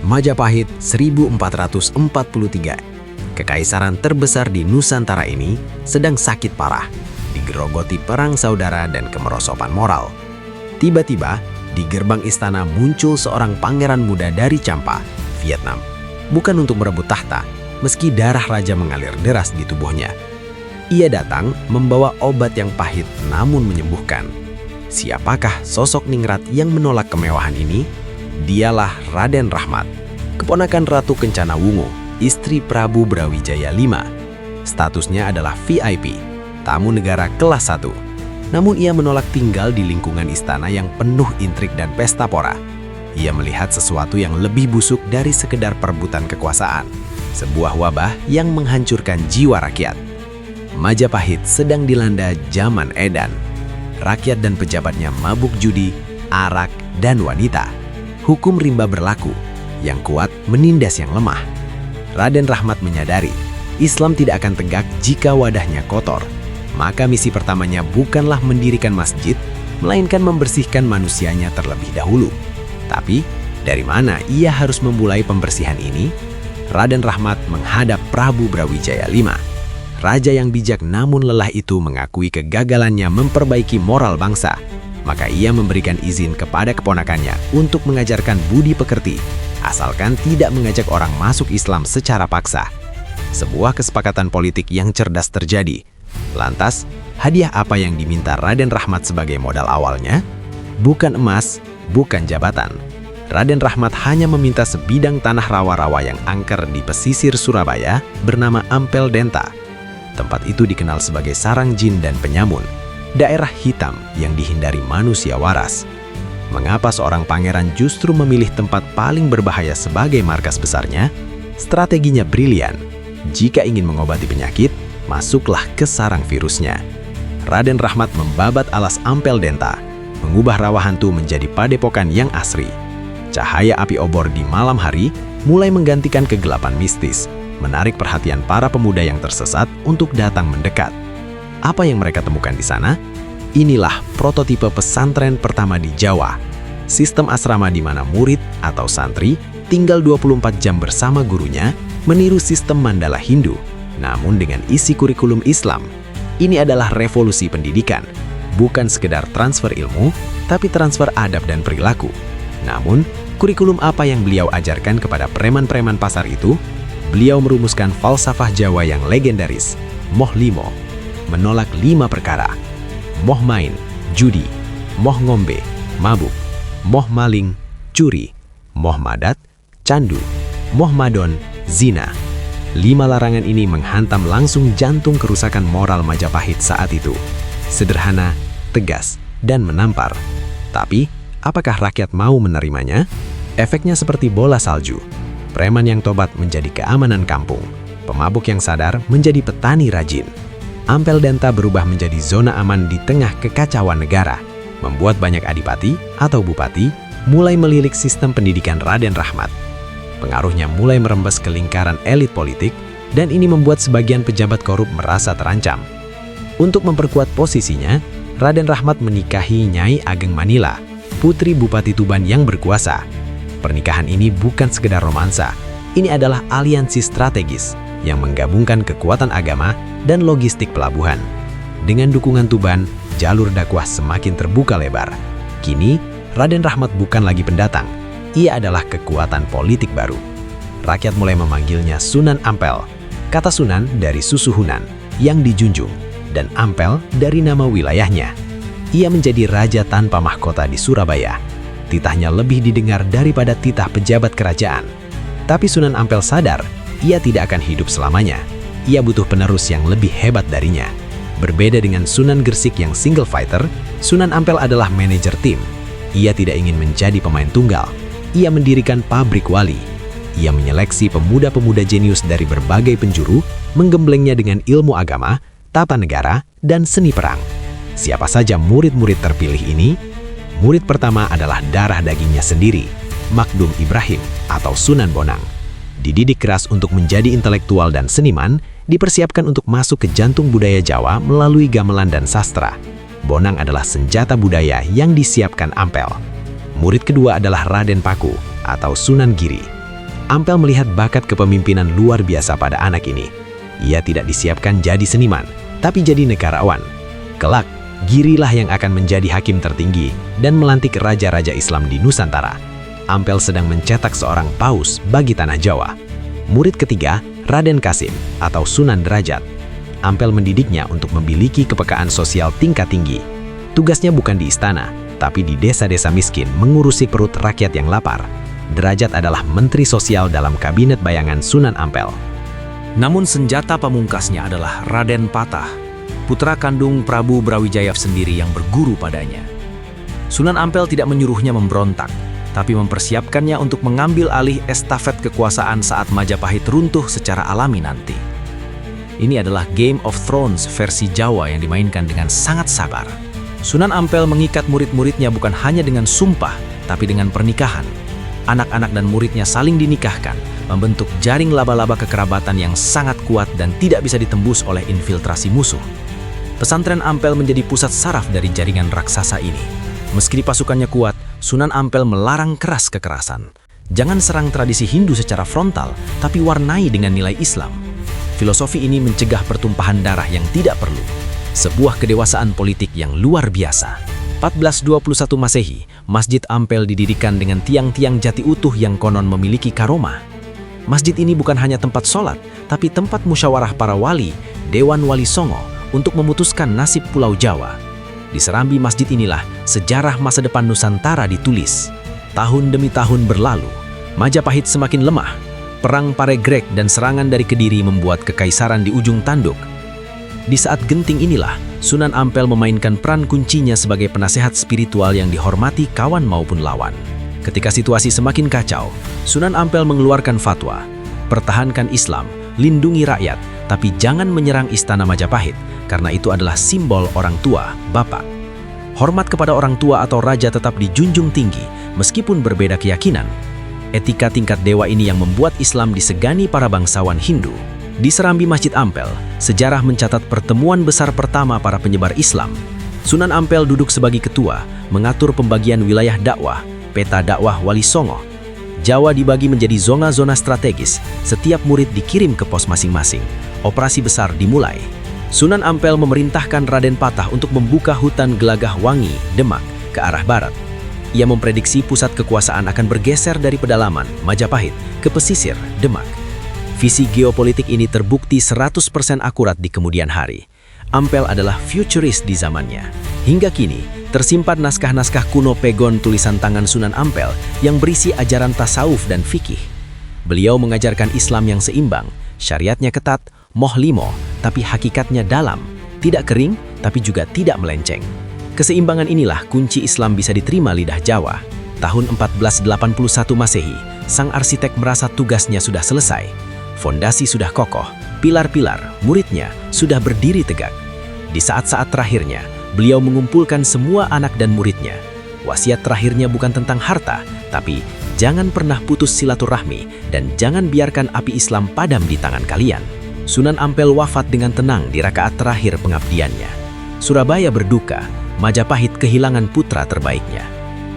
Majapahit 1443. Kekaisaran terbesar di Nusantara ini sedang sakit parah, digerogoti perang saudara dan kemerosotan moral. Tiba-tiba, di gerbang istana muncul seorang pangeran muda dari Champa, Vietnam. Bukan untuk merebut tahta, meski darah raja mengalir deras di tubuhnya. Ia datang membawa obat yang pahit namun menyembuhkan. Siapakah sosok ningrat yang menolak kemewahan ini? Dialah Raden Rahmat, keponakan Ratu Kencana Wungu, istri Prabu Brawijaya V. Statusnya adalah VIP, tamu negara kelas 1. Namun ia menolak tinggal di lingkungan istana yang penuh intrik dan pesta pora. Ia melihat sesuatu yang lebih busuk dari sekedar perebutan kekuasaan, sebuah wabah yang menghancurkan jiwa rakyat. Majapahit sedang dilanda zaman edan. Rakyat dan pejabatnya mabuk judi, arak, dan wanita. Hukum rimba berlaku, yang kuat menindas yang lemah. Raden Rahmat menyadari, Islam tidak akan tegak jika wadahnya kotor. Maka misi pertamanya bukanlah mendirikan masjid, melainkan membersihkan manusianya terlebih dahulu. Tapi, dari mana ia harus memulai pembersihan ini? Raden Rahmat menghadap Prabu Brawijaya V. Raja yang bijak namun lelah itu mengakui kegagalannya memperbaiki moral bangsa. Maka ia memberikan izin kepada keponakannya untuk mengajarkan budi pekerti, asalkan tidak mengajak orang masuk Islam secara paksa. Sebuah kesepakatan politik yang cerdas terjadi. Lantas, hadiah apa yang diminta Raden Rahmat sebagai modal awalnya? Bukan emas, bukan jabatan. Raden Rahmat hanya meminta sebidang tanah rawa-rawa yang angker di pesisir Surabaya bernama Ampel Denta. Tempat itu dikenal sebagai sarang jin dan penyamun, daerah hitam yang dihindari manusia waras. Mengapa seorang pangeran justru memilih tempat paling berbahaya sebagai markas besarnya? Strateginya brilian. Jika ingin mengobati penyakit, masuklah ke sarang virusnya. Raden Rahmat membabat alas Ampel Denta, mengubah rawa hantu menjadi padepokan yang asri. Cahaya api obor di malam hari mulai menggantikan kegelapan mistis, menarik perhatian para pemuda yang tersesat untuk datang mendekat. Apa yang mereka temukan di sana? Inilah prototipe pesantren pertama di Jawa. Sistem asrama di mana murid atau santri tinggal 24 jam bersama gurunya, meniru sistem Mandala Hindu, namun dengan isi kurikulum Islam. Ini adalah revolusi pendidikan, bukan sekedar transfer ilmu, tapi transfer adab dan perilaku. Namun, kurikulum apa yang beliau ajarkan kepada preman-preman pasar itu? Beliau merumuskan falsafah Jawa yang legendaris, Moh Limo, menolak 5 perkara: moh main, judi, moh ngombe, mabuk, moh maling, curi, moh madat, candu, moh madon, zina. 5 larangan ini menghantam langsung jantung kerusakan moral Majapahit saat itu. Sederhana, tegas, dan menampar. Tapi, apakah rakyat mau menerimanya? Efeknya seperti bola salju. Preman yang tobat menjadi keamanan kampung. Pemabuk yang sadar menjadi petani rajin. Ampel Denta berubah menjadi zona aman di tengah kekacauan negara, membuat banyak adipati atau bupati mulai melirik sistem pendidikan Raden Rahmat. Pengaruhnya mulai merembes ke lingkaran elit politik, dan ini membuat sebagian pejabat korup merasa terancam. Untuk memperkuat posisinya, Raden Rahmat menikahi Nyai Ageng Manila, putri Bupati Tuban yang berkuasa. Pernikahan ini bukan sekedar romansa, ini adalah aliansi strategis yang menggabungkan kekuatan agama dan logistik pelabuhan. Dengan dukungan Tuban, jalur dakwah semakin terbuka lebar. Kini, Raden Rahmat bukan lagi pendatang, ia adalah kekuatan politik baru. Rakyat mulai memanggilnya Sunan Ampel. Kata Sunan dari Susuhunan, yang dijunjung, dan Ampel dari nama wilayahnya. Ia menjadi raja tanpa mahkota di Surabaya. Titahnya lebih didengar daripada titah pejabat kerajaan. Tapi Sunan Ampel sadar, ia tidak akan hidup selamanya. Ia butuh penerus yang lebih hebat darinya. Berbeda dengan Sunan Gresik yang single fighter, Sunan Ampel adalah manajer tim. Ia tidak ingin menjadi pemain tunggal. Ia mendirikan pabrik wali. Ia menyeleksi pemuda-pemuda jenius dari berbagai penjuru, menggemblengnya dengan ilmu agama, tata negara, dan seni perang. Siapa saja murid-murid terpilih ini? Murid pertama adalah darah dagingnya sendiri, Makdum Ibrahim atau Sunan Bonang. Dididik keras untuk menjadi intelektual dan seniman, dipersiapkan untuk masuk ke jantung budaya Jawa melalui gamelan dan sastra. Bonang adalah senjata budaya yang disiapkan Ampel. Murid kedua adalah Raden Paku atau Sunan Giri. Ampel melihat bakat kepemimpinan luar biasa pada anak ini. Ia tidak disiapkan jadi seniman, tapi jadi negarawan. Kelak, Girilah yang akan menjadi hakim tertinggi dan melantik raja-raja Islam di Nusantara. Ampel sedang mencetak seorang paus bagi tanah Jawa. Murid ketiga, Raden Kasim atau Sunan Derajat. Ampel mendidiknya untuk memiliki kepekaan sosial tingkat tinggi. Tugasnya bukan di istana, tapi di desa-desa miskin mengurusi perut rakyat yang lapar. Derajat adalah Menteri Sosial dalam kabinet bayangan Sunan Ampel. Namun senjata pamungkasnya adalah Raden Patah, putra kandung Prabu Brawijaya sendiri yang berguru padanya. Sunan Ampel tidak menyuruhnya memberontak, tapi mempersiapkannya untuk mengambil alih estafet kekuasaan saat Majapahit runtuh secara alami nanti. Ini adalah Game of Thrones versi Jawa yang dimainkan dengan sangat sabar. Sunan Ampel mengikat murid-muridnya bukan hanya dengan sumpah, tapi dengan pernikahan. Anak-anak dan muridnya saling dinikahkan, membentuk jaring laba-laba kekerabatan yang sangat kuat dan tidak bisa ditembus oleh infiltrasi musuh. Pesantren Ampel menjadi pusat saraf dari jaringan raksasa ini. Meski pasukannya kuat, Sunan Ampel melarang keras kekerasan. Jangan serang tradisi Hindu secara frontal, tapi warnai dengan nilai Islam. Filosofi ini mencegah pertumpahan darah yang tidak perlu. Sebuah kedewasaan politik yang luar biasa. 1421 Masehi, Masjid Ampel didirikan dengan tiang-tiang jati utuh yang konon memiliki karomah. Masjid ini bukan hanya tempat sholat, tapi tempat musyawarah para wali, Dewan Wali Songo, untuk memutuskan nasib Pulau Jawa. Di serambi masjid inilah sejarah masa depan Nusantara ditulis. Tahun demi tahun berlalu, Majapahit semakin lemah. Perang Paregreg dan serangan dari Kediri membuat kekaisaran di ujung tanduk. Di saat genting inilah, Sunan Ampel memainkan peran kuncinya sebagai penasehat spiritual yang dihormati kawan maupun lawan. Ketika situasi semakin kacau, Sunan Ampel mengeluarkan fatwa, pertahankan Islam, lindungi rakyat, tapi jangan menyerang istana Majapahit, karena itu adalah simbol orang tua, bapak. Hormat kepada orang tua atau raja tetap dijunjung tinggi, meskipun berbeda keyakinan. Etika tingkat dewa ini yang membuat Islam disegani para bangsawan Hindu. Di serambi Masjid Ampel, sejarah mencatat pertemuan besar pertama para penyebar Islam. Sunan Ampel duduk sebagai ketua, mengatur pembagian wilayah dakwah, peta dakwah Wali Songo. Jawa dibagi menjadi zona-zona strategis, setiap murid dikirim ke pos masing-masing. Operasi besar dimulai. Sunan Ampel memerintahkan Raden Patah untuk membuka hutan Gelagah Wangi, Demak, ke arah barat. Ia memprediksi pusat kekuasaan akan bergeser dari pedalaman, Majapahit, ke pesisir, Demak. Visi geopolitik ini terbukti 100% akurat di kemudian hari. Ampel adalah futuris di zamannya. Hingga kini, tersimpan naskah-naskah kuno pegon tulisan tangan Sunan Ampel yang berisi ajaran tasawuf dan fikih. Beliau mengajarkan Islam yang seimbang, syariatnya ketat, moh limo, tapi hakikatnya dalam, tidak kering, tapi juga tidak melenceng. Keseimbangan inilah kunci Islam bisa diterima lidah Jawa. Tahun 1481 Masehi, sang arsitek merasa tugasnya sudah selesai. Fondasi sudah kokoh, pilar-pilar, muridnya sudah berdiri tegak. Di saat-saat terakhirnya, beliau mengumpulkan semua anak dan muridnya. Wasiat terakhirnya bukan tentang harta, tapi jangan pernah putus silaturahmi dan jangan biarkan api Islam padam di tangan kalian. Sunan Ampel wafat dengan tenang di rakaat terakhir pengabdiannya. Surabaya berduka, Majapahit kehilangan putra terbaiknya.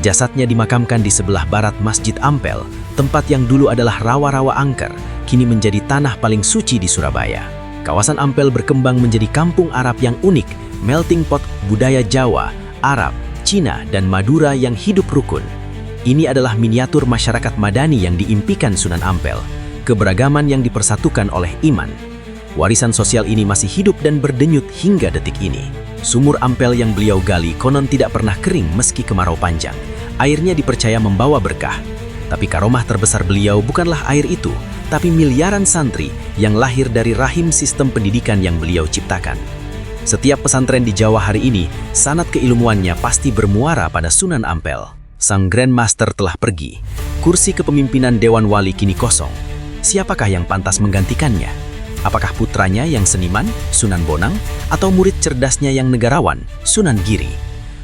Jasadnya dimakamkan di sebelah barat Masjid Ampel, tempat yang dulu adalah rawa-rawa angker, kini menjadi tanah paling suci di Surabaya. Kawasan Ampel berkembang menjadi kampung Arab yang unik, melting pot budaya Jawa, Arab, Cina, dan Madura yang hidup rukun. Ini adalah miniatur masyarakat Madani yang diimpikan Sunan Ampel, keberagaman yang dipersatukan oleh iman. Warisan sosial ini masih hidup dan berdenyut hingga detik ini. Sumur Ampel yang beliau gali konon tidak pernah kering meski kemarau panjang. Airnya dipercaya membawa berkah. Tapi karomah terbesar beliau bukanlah air itu, tapi miliaran santri yang lahir dari rahim sistem pendidikan yang beliau ciptakan. Setiap pesantren di Jawa hari ini, sanad keilmuannya pasti bermuara pada Sunan Ampel. Sang Grandmaster telah pergi. Kursi kepemimpinan Dewan Wali kini kosong. Siapakah yang pantas menggantikannya? Apakah putranya yang seniman, Sunan Bonang, atau murid cerdasnya yang negarawan, Sunan Giri?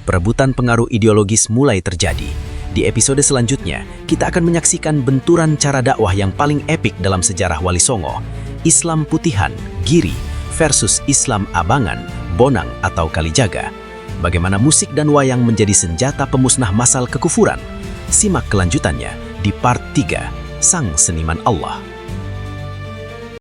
Perebutan pengaruh ideologis mulai terjadi. Di episode selanjutnya, kita akan menyaksikan benturan cara dakwah yang paling epik dalam sejarah Wali Songo. Islam Putihan, Giri, versus Islam Abangan, Bonang atau Kalijaga. Bagaimana musik dan wayang menjadi senjata pemusnah massal kekufuran? Simak kelanjutannya di part 3. sang seniman Allah.